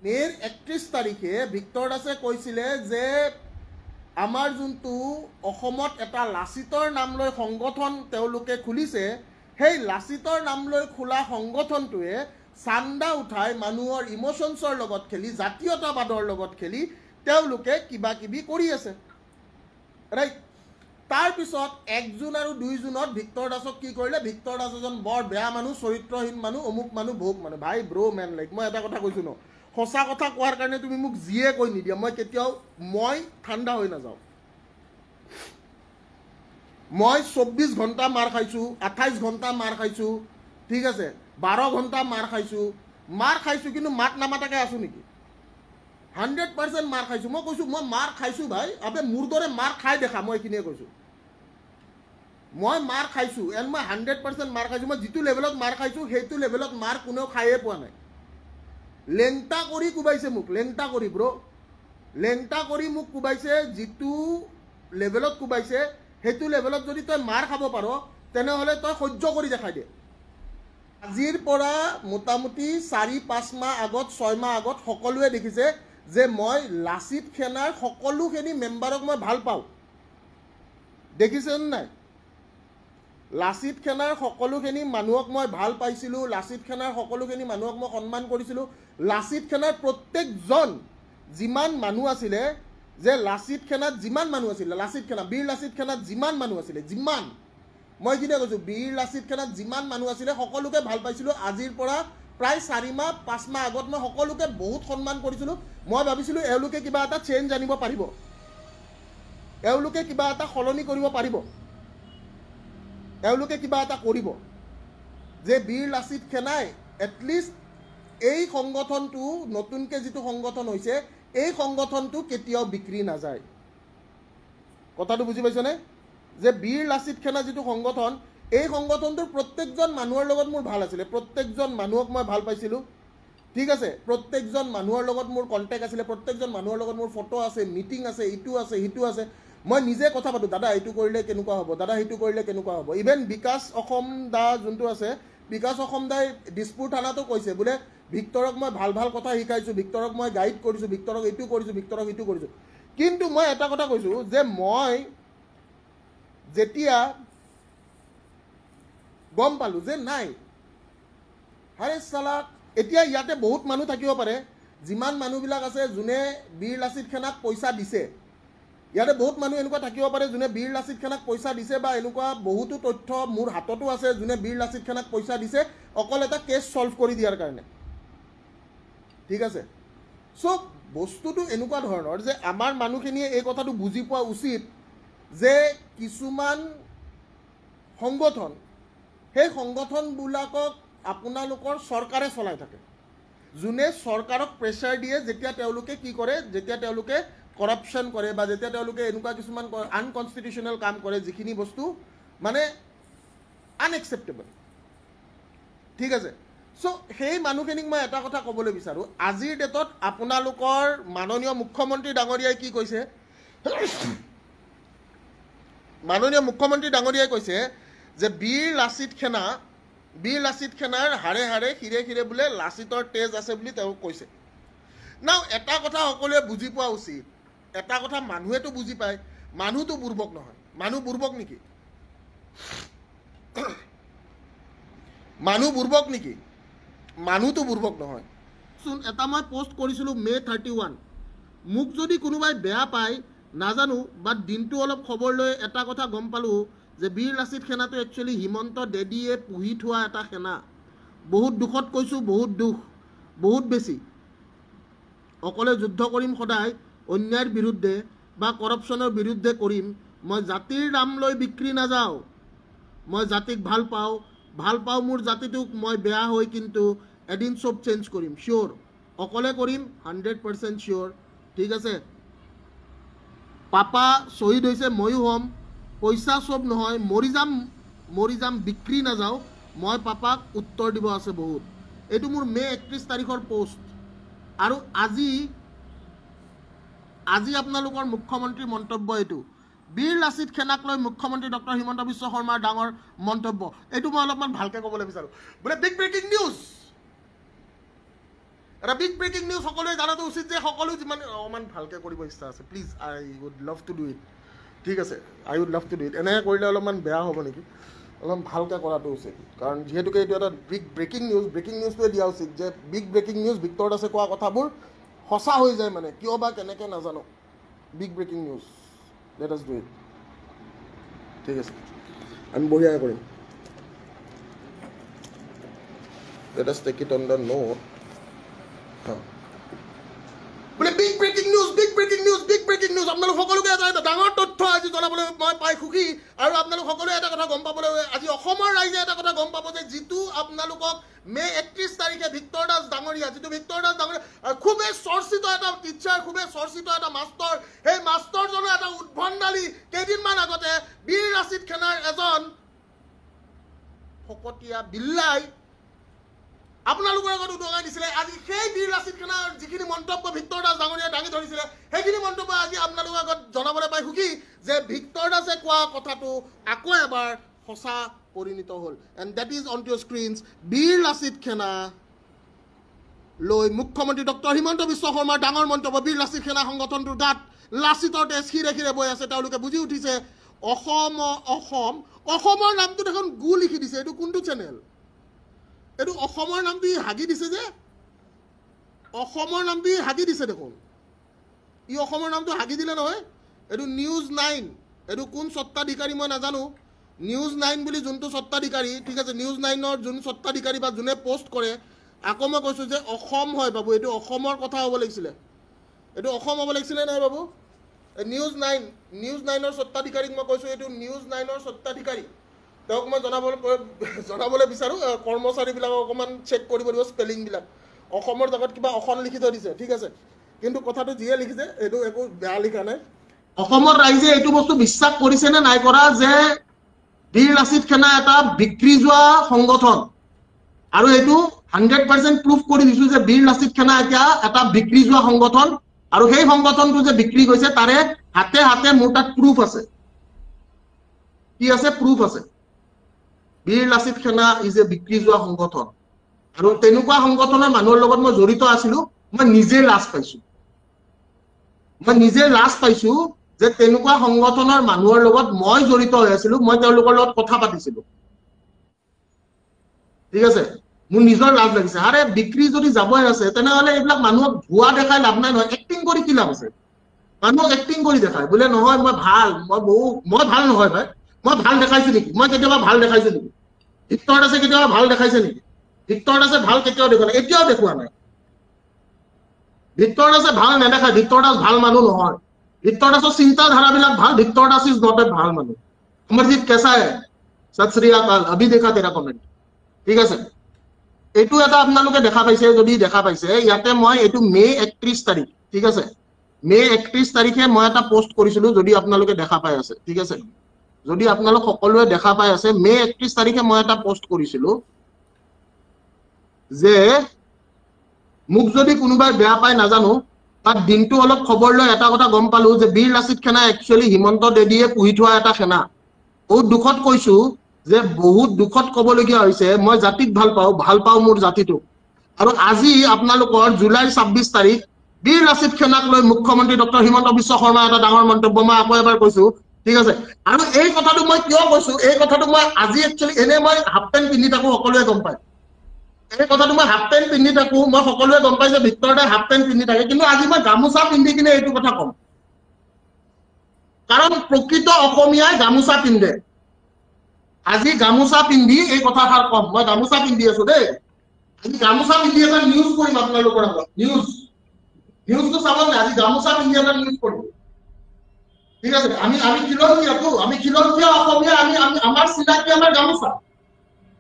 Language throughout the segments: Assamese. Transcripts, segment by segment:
মে'ৰ 31 তাৰিখে ভিক্টৰ দাসে কৈছিলে যে আমাৰ যোনটো অসমত এটা লাচিতৰ নাম লৈ সংগঠন তেওঁলোকে খুলিছে, সেই লাচিতৰ নাম লৈ খোলা সংগঠনটোৱে চান্দা উঠাই মানুহৰ ইম'শ্যনছৰ লগত খেলি, জাতীয়তাবাদৰ লগত খেলি তেওঁলোকে কিবা কিবি কৰি আছে, ৰাইট? তাৰপিছত 1 জুন আৰু 2 জুনত ভিক্টৰ দাসক কি কৰিলে? ভিক্টৰ দাস এজন বৰ বেয়া মানুহ, চৰিত্ৰহীন মানুহ, অমুক মানুহ, ভোগ মানুহ। ভাই ব্ৰ' মেন, লাইক মই এটা কথা কৈছোঁ ন, সঁচা কথা কোৱাৰ কাৰণে তুমি মোক যিয়ে কৈ নিদিয়া, মই ঠাণ্ডা হৈ নাযাওঁ। মই 24 ঘণ্টা মাৰ খাইছোঁ, 28 ঘণ্টা মাৰ খাইছোঁ, ঠিক আছে, 12 ঘণ্টা মাৰ খাইছোঁ, কিন্তু মাত নামাতাকে আছোঁ নেকি? 100% মাৰ খাইছোঁ। মই কৈছোঁ মই মাৰ খাইছোঁ ভাই, আবে মোৰ দৰে মাৰ খাই দেখা, মই এইখিনিয়ে কৈছোঁ। মই মাৰ খাইছোঁ, এণ্ড মই 100% মাৰ খাইছোঁ। মই যিটো লেভেলত মাৰ খাইছোঁ সেইটো লেভেলত মাৰ কোনেও খায়ে পোৱা নাই। লেংটা কৰি কোবাইছে মোক, লেংটা কৰি ব্ৰ', লেংটা কৰি মোক কোবাইছে। যিটো লেভেলত কোবাইছে সেইটো লেভেলত যদি তই মাৰ খাব পাৰ তেনেহ'লে তই সহ্য কৰি দেখাই দে। আজিৰ পৰা মোটামুটি 4-5 মাহ আগত, 6 মাহ আগত সকলোৱে দেখিছে যে মই লাচিত সেনাৰ সকলোখিনি মেম্বাৰক মই ভাল পাওঁ। দেখিছেনে নাই? লাচিত সেনাৰ সকলোখিনি মানুহক মই ভাল পাইছিলোঁ, লাচিত সেনাৰ সকলোখিনি মানুহক মই সন্মান কৰিছিলোঁ। লাচিত সেনাৰ প্ৰত্যেকজন যিমান মানুহ আছিলে, যে লাচিত সেনাত যিমান মানুহ আছিলে, বীৰ লাচিত সেনাত যিমান মানুহ আছিলে, মই এইখিনিয়ে কৈছোঁ, বীৰ লাচিত সেনাত যিমান মানুহ আছিলে সকলোকে ভাল পাইছিলোঁ। আজিৰ পৰা প্ৰায় 4-5 মাহ আগত মই সকলোকে বহুত সন্মান কৰিছিলোঁ। মই ভাবিছিলোঁ এওঁলোকে কিবা এটা চেঞ্জ আনিব পাৰিব, এওঁলোকে কিবা এটা সলনি কৰিব পাৰিব, এওঁলোকে কিবা এটা কৰিব, যে বীৰ লাচিত সেনাই এটলিষ্ট এই সংগঠনটো, নতুনকৈ যিটো সংগঠন হৈছে, এই সংগঠনটো কেতিয়াও বিক্ৰী নাযায়। কথাটো বুজি পাইছনে? যে বীৰ লাচিত সেনা যিটো সংগঠন, এই সংগঠনটোৰ প্ৰত্যেকজন মানুহৰ লগত মোৰ ভাল আছিলে, প্ৰত্যেকজন মানুহক মই ভাল পাইছিলোঁ, ঠিক আছে, প্ৰত্যেকজন মানুহৰ লগত মোৰ কণ্টেক্ট আছিলে, প্ৰত্যেকজন মানুহৰ লগত মোৰ ফটো আছে, মিটিং আছে, ইটো আছে, সিটো আছে। মই নিজে কথা পাতোঁ, দাদা এইটো কৰিলে কেনেকুৱা হ'ব, দাদা সেইটো কৰিলে কেনেকুৱা হ'ব। ইভেন বিকাশ অসম দা যোনটো আছে, বিকাশ অসম দাই দিছপুৰ থানাতো কৈছে বোলে ভিক্টৰক মই ভাল ভাল কথা শিকাইছোঁ, ভিক্টৰক মই গাইড কৰিছোঁ, ভিক্টৰক এইটো কৰিছোঁ, ভিক্টৰক এইটো কৰিছোঁ। কিন্তু মই এটা কথা কৈছোঁ যে মই যেতিয়া গম পালোঁ যে নাই, হাৰে চালা, এতিয়া ইয়াতে বহুত মানুহ থাকিব পাৰে, যিমান মানুহবিলাক আছে যোনে বীৰ লাচিত সেনাক পইচা দিছে, ইয়াতে বহুত মানুহ এনেকুৱা থাকিব পাৰে যোনে বীৰ লাচিত সেনাক পইচা দিছে, বা এনেকুৱা বহুতো তথ্য মোৰ হাততো আছে যোনে বীৰ লাচিত সেনাক পইচা দিছে অকল এটা কেছ ছল্ভ কৰি দিয়াৰ কাৰণে, ঠিক আছে। চ' বস্তুটো এনেকুৱা ধৰণৰ যে আমাৰ মানুহখিনিয়ে এই কথাটো বুজি পোৱা উচিত যে কিছুমান সংগঠন, সেই সংগঠনবিলাকক আপোনালোকৰ চৰকাৰে চলাই থাকে, যোনে চৰকাৰক প্ৰেছাৰ দিয়ে, যেতিয়া তেওঁলোকে কি কৰে, যেতিয়া তেওঁলোকে কৰাপশ্যন কৰে, বা যেতিয়া তেওঁলোকে এনেকুৱা কিছুমান আনকনষ্টিটিউচনেল কাম কৰে, যিখিনি বস্তু মানে আনএক্সেপ্টেবল, ঠিক আছে। চ' সেই মানুহখিনিক মই এটা কথা ক'বলৈ বিচাৰোঁ, আজিৰ ডেটত আপোনালোকৰ মাননীয় মুখ্যমন্ত্ৰী ডাঙৰীয়াই কি কৈছে, মাননীয় মুখ্যমন্ত্ৰী ডাঙৰীয়াই কৈছে যে বীৰ লাচিত সেনাৰ হাড়ে হাড়ে শিৰে শিৰে বোলে লাচিতৰ তেজ আছে বুলি তেওঁ কৈছে। নাও এটা কথা সকলোৱে বুজি পোৱা উচিত, এটা কথা মানুহেতো বুজি পায়, মানুহটো বুৰ্বক নহয়। মানুহ বুৰ্বক নেকি? মানুহ বুৰ্বক নেকি? মানুহটো বুৰ্বক নহয়। এটা মই পোষ্ট কৰিছিলোঁ May 31, মোক যদি কোনোবাই বেয়া পায় নাজানো, বাট দিনটো অলপ খবৰ লৈ এটা কথা গম পালোঁ যে বীৰ লাচিত সেনাটো একচুৱেলি হিমন্ত ডেডিয়ে পুহি থোৱা এটা সেনা। বহুত দুখত কৈছোঁ, বহুত দুখ, বহুত বেছি। অকলে যুদ্ধ কৰিম সদায় অন্যায়ৰ বিৰুদ্ধে বা কৰাপশ্যনৰ বিৰুদ্ধে কৰিম। মই জাতিৰ নাম লৈ বিক্ৰী নাযাওঁ, মই জাতিক ভাল পাওঁ মোৰ জাতিটোক। মই বেয়া হৈ কিন্তু এদিন চব চেঞ্জ কৰিম, চিয়'ৰ। অকলে কৰিম 100% চিয়'ৰ, ঠিক আছে। পাপা শ্বহীদ হৈছে, ময়ো হ'ম। পইচা চব নহয়, মৰি যাম, বিক্ৰী নাযাওঁ। মই পাপাক উত্তৰ দিব আছে বহুত। এইটো মোৰ May 31 তাৰিখৰ পোষ্ট। আৰু আজি আপোনালোকৰ মুখ্যমন্ত্ৰীৰ মন্তব্য এইটো, বীৰ লাচিত সেনাক লৈ মুখ্যমন্ত্ৰী ডক্টৰ হিমন্ত বিশ্ব শৰ্মাৰ ডাঙৰ মন্তব্য। এইটো মই অলপমান ভালকৈ ক'বলৈ বিচাৰোঁ। বোলে বিগ ব্ৰেকিং নিউজ, এটা বিগ ব্ৰেকিং নিউজ সকলোৱে জানাটো উচিত যে সকলো যিমান অকণমান ভালকৈ কৰিব ইচ্ছা আছে please I would love to do it ঠিক আছে I would love to do it এনেকৈ কৰিলে অলপমান বেয়া হ'ব নেকি অলপমান ভালকৈ কৰাটো উচিত কাৰণ যিহেতুকে এইটো এটা বিগ ব্ৰেকিং নিউজটোৱে দিয়া উচিত যে বিগ ব্ৰেকিং নিউজ ভিক্টৰ দাসে কোৱা কথাবোৰ সঁচা হৈ যায় মানে কিয় বা কেনেকৈ নাজানো big breaking news let us do it ঠিক আছে আমি বঢ়িয়াকৈ কৰিম let us take it on the note বোলে বিগ ব্ৰেকিং নিউজ আপোনালোক সকলোকে এটা ডাঙৰ তথ্য আজি জনাবলৈ মই পাই সুখী আৰু আপোনালোক সকলোৱে এটা কথা গম পাবলৈ আজি অসমৰ ৰাইজে এটা কথা গম পাব যে যিটো আপোনালোকক মে 31 তাৰিখে ভিক্টৰ দাস ডাঙৰীয়া যিটো ভিক্টৰ দাস ডাঙৰীয়া খুবেই চৰ্চিত এটা টিচাৰ খুবেই চৰ্চিত এটা মাষ্টৰ সেই মাষ্টৰজনৰ এটা উদ্ভণ্ডালি কেইদিনমান আগতে বীৰ লাচিত সেনাৰ এজন ফকতীয়া বিল্লাই আপোনালোকৰ আগত উদঙাই দিছিলে আজি সেই বীৰ লাচিত সেনাৰ যিখিনি মন্তব্য ভিক্টৰ দাস ডাঙৰীয়াই দাঙি ধৰিছিলে সেইখিনি মন্তব্য আজি আপোনালোকৰ আগত জনাবলৈ পাই সুখী যে ভিক্টৰ দাসে কোৱা কথাটো আকৌ এবাৰ সঁচা পৰিণত হ'ল and date is on to screens Bir Lachit Sena লৈ মুখ্যমন্ত্ৰী ডক্টৰ হিমন্ত বিশ্ব শৰ্মাৰ ডাঙৰ মন্তব্য বীৰ লাচিত সেনা সংগঠনটোৰ গাত লাচিতৰ তেজ শিৰে শিৰে বৈ আছে তেওঁলোকে বুজি উঠিছে অসমৰ নামটো দেখোন গু লিখি দিছে এইটো কোনটো চেনেল এইটো অসমৰ নামটো হাগি দিছে যে অসমৰ নামটো হাগি দিছে দেখোন ই অসমৰ নামটো হাগি দিলে নহয় এইটো নিউজ 9 এইটো কোন স্বত্বাধিকাৰী মই নাজানো নিউজ 9 বুলি যোনটো স্বত্বাধিকাৰী ঠিক আছে নিউজ 9ৰ যোন স্বত্বাধিকাৰী বা যোনে পোষ্ট কৰে আকৌ মই কৈছোঁ যে অসম হয় বাবু এইটো অসমৰ কথা হ'ব লাগিছিলে এইটো অসম হ'ব লাগিছিলে নাই বাবু নিউজ 9ৰ স্বত্বাধিকাৰীক মই কৈছোঁ এইটো নিউজ 9ৰ স্বত্বাধিকাৰী তেওঁক মই জনাবলৈ বিচাৰোঁ কৰ্মচাৰীবিলাকক অকণমান চেক কৰিব দিব স্পেলিংবিলাক অসমৰ জেগাত কিবা অসম লিখি থৈ দিছে ঠিক আছে কিন্তু কথাটো যিয়ে লিখিছে এইটো একো বেয়া লিখা নাই অসমৰ ৰাইজে এইটো বস্তু বিশ্বাস কৰিছে নে নাই কৰা যে বীৰ লাচিত সেনা এটা বিক্ৰী যোৱা সংগঠন আৰু এইটো 100% প্ৰুফ কৰি দিছোঁ যে বীৰ লাচিত সেনা এতিয়া এটা বিক্ৰী যোৱা সংগঠন আৰু সেই সংগঠনটো যে বিক্ৰী গৈছে তাৰে হাতে হাতে মোৰ তাত প্ৰুফ আছে কি আছে প্ৰুফ আছে বীৰ লাচিত সেনা ইজ এ বিক্ৰী যোৱা সংগঠন আৰু তেনেকুৱা সংগঠনৰ মানুহৰ লগত মই জড়িত আছিলোঁ মই নিজে লাজ পাইছোঁ যে তেনেকুৱা সংগঠনৰ মানুহৰ লগত মই জড়িত হৈ আছিলোঁ মই তেওঁলোকৰ লগত কথা পাতিছিলোঁ ঠিক আছে মোৰ নিজৰ লাজ লাগিছে আৰে বিক্ৰী যদি যাবই আছে তেনেহ'লে এইবিলাক মানুহক ভুৱা দেখাই লাভ নাই নহয় এক্টিং কৰি কি লাভ আছে মানুহক এক্টিং কৰি দেখায় বোলে নহয় মই ভাল নহয় ভাই মই ভাল দেখাইছোঁ নেকি মই কেতিয়াবা ভাল দেখাইছোঁ নেকি ভিক্টৰ দাসে কেতিয়াবা ভাল দেখাইছে নেকি ভিক্টৰ দাসে ভাল কেতিয়াও দেখুৱা নাই এতিয়াও দেখুৱা নাই ভিক্টৰ দাসে ভাল নেদেখায় ভিক্টৰ দাস ভাল মানুহ নহয় ভিক্টৰ দাসৰ চিন্তাধাৰাবিলাক ভাল Victor Das is not a ভাল মানুহ অমৰজিৎ কেঁচা হে সত শ্ৰী আকাল অভি দেখা তেৰা কমেণ্ট ঠিক আছে এইটো এটা আপোনালোকে দেখা পাইছে যদি দেখা পাইছে ইয়াতে মই এইটো মে 31 তাৰিখ ঠিক আছে মে 31 তাৰিখে মই এটা পোষ্ট কৰিছিলোঁ যদি আপোনালোকে দেখা পাই আছে ঠিক আছে যদি আপোনালোক সকলোৱে দেখা পাই আছে মে 31 তাৰিখে মই এটা পোষ্ট কৰিছিলোঁ যে মোক যদি কোনোবাই বেয়া পাই নাজানো তাত দিনটো অলপ খবৰ লৈ এটা কথা গম পালো যে বীৰ লাচিত সেনা একচুৱেলি হিমন্ত দেদিয়ে পুহি থোৱা এটা সেনা বহুত দুখত কৈছো যে বহুত দুখত ক'বলগীয়া হৈছে মই জাতিক ভাল পাওঁ মোৰ জাতিটোক আৰু আজি আপোনালোকৰ জুলাই 26 তাৰিখ বীৰ লাচিত সেনাক লৈ মুখ্যমন্ত্ৰী ডক্টৰ হিমন্ত বিশ্ব শৰ্মা এটা ডাঙৰ মন্তব্য মই আকৌ এবাৰ কৈছো ঠিক আছে আৰু এই কথাটো মই কিয় কৈছো এই কথাটো মই আজি একচুৱেলি এনে মই হাফ পেণ্ট পিন্ধি থাকো সকলোৱে গম পায় এই কথাটো মই হাফ পেণ্ট পিন্ধি থাকো মই সকলোৱে গম পাই যে ভিক্টৰ দাই হাফ পেণ্ট পিন্ধি থাকে কিন্তু আজি মই গামোচা পিন্ধি কিনে এইটো কথা কম কাৰণ প্ৰকৃত অসমীয়াই গামোচা পিন্ধে আজি গামোচা পিন্ধি এই কথাষাৰ কম মই গামোচা পিন্ধি আছো দেই আজি গামোচা পিন্ধি এটা নিউজ কৰিম আপোনালোকৰ আগত নিউজটো চাব নে আজি গামোচা পিন্ধি এটা নিউজ কৰিম ঠিক আছে আমি খিলঞ্জীয়া অসমীয়া আমি আমাৰ চিনাকি আমাৰ গামোচা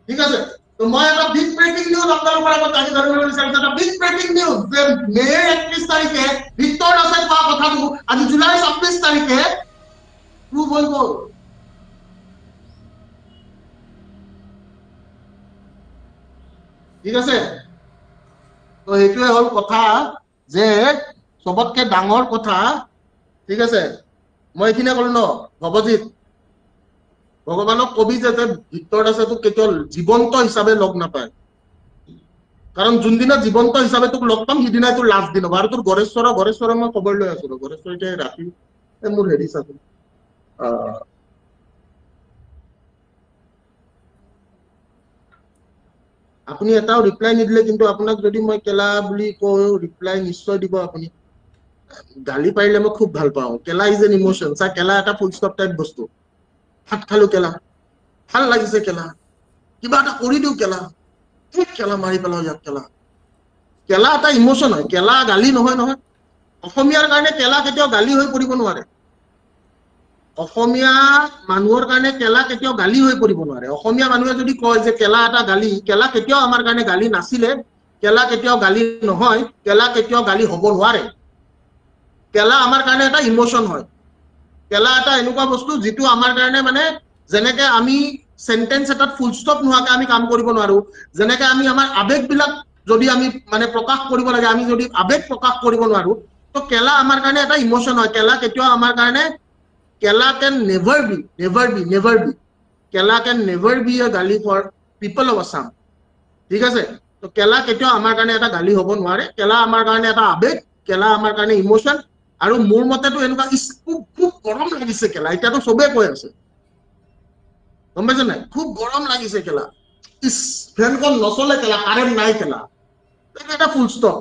ঠিক আছে তো মই এটা বিগ ব্ৰেকিং নিউজ আপোনালোকৰ আগত দাঙি ধৰিবলৈ বিচাৰিছো এটা বিগ ব্ৰেকিং নিউজ যে মে 31 তাৰিখে ভিক্টৰ দাসে কোৱা কথাটো আজি জুলাই 26 তাৰিখে প্ৰুভ হৈ গ'ল ঠিক আছে তো এইটোৱে হ'ল কথা যে সবতকে ডাঙৰ কথা ঠিক আছে মই এইখিনিয়ে ক'লো ন ভৱজিৎ ভগৱানক কবি যে ভিক্টৰ দাসেতো কেতিয়াও জীৱন্ত হিচাপে লগ নাপায় কাৰণ যোনদিনা জীৱন্ত হিচাপে তোক লগ পাম সিদিনাই তোৰ লাষ্ট দিন হ'ব আৰু তোৰ গড়েশ্বৰৰ মই খবৰ লৈ আছো গড়েশ্বৰ এতিয়া ৰাতি মোৰ হেৰি চাচোন আপুনি এটাও ৰিপ্লাই নিদিলে কিন্তু আপোনাক যদি মই কেলা বুলি কওঁ ৰিপ্লাই নিশ্চয় দিব আপুনি গালি পাৰিলে মই খুব ভাল পাওঁ কেলা ইজ এন ইমোশন চা কেলা এটা ফুল ষ্টপ টাইপ বস্তু ভাত খালো কেলা ভাল লাগিছে কেলা কিবা এটা কৰি দিওঁ কেলা কেলা মাৰি পেলাও ইয়াক কেলা কেলা এটা ইমোশন হয় কেলা গালি নহয় নহয় অসমীয়াৰ কাৰণে কেলা কেতিয়াও গালি হৈ পৰিব নোৱাৰে অসমীয়া মানুহৰ কাৰণে কেলা কেতিয়াও গালি হৈ পৰিব নোৱাৰে অসমীয়া মানুহে যদি কয় যে কেলা এটা গালি কেলা কেতিয়াও আমাৰ কাৰণে গালি নাছিলে কেলা কেতিয়াও গালি নহয় কেলা কেতিয়াও গালি হ'ব নোৱাৰে কেলা আমাৰ কাৰণে এটা ইমোশন হয় কেলা এটা এনেকুৱা বস্তু যিটো আমাৰ কাৰণে মানে যেনেকে আমি সেন্টেন্স এটাত ফুল ষ্টপ নোহোৱাকে আমি কাম কৰিব নোৱাৰো যেনেকে আমি আমাৰ আবেগবিলাক যদি আমি মানে প্ৰকাশ কৰিব লাগে আমি যদি আবেগ প্ৰকাশ কৰিব নোৱাৰো তো কেলা আমাৰ কাৰণে এটা ইমোশন হয় কেলা কেতিয়াও আমাৰ কাৰণে কেলা can never be কেলা can never be a গালি for people of Assam ঠিক আছে তো কেলা কেতিয়াও আমাৰ কাৰণে এটা গালি হ'ব নোৱাৰে কেলা আমাৰ কাৰণে এটা আবেগ কেলা আমাৰ কাৰণে ইমোশন আৰু মোৰ মতেতো এনেকুৱা খুব গৰম লাগিছে কেলা এতিয়াতো সবে কৈ আছে গম পাইছে নাই খুব গৰম লাগিছে কেলা ফেনখন নচলে কেলা কাৰেণ্ট নাই কেলা এটা ফুল ষ্টপ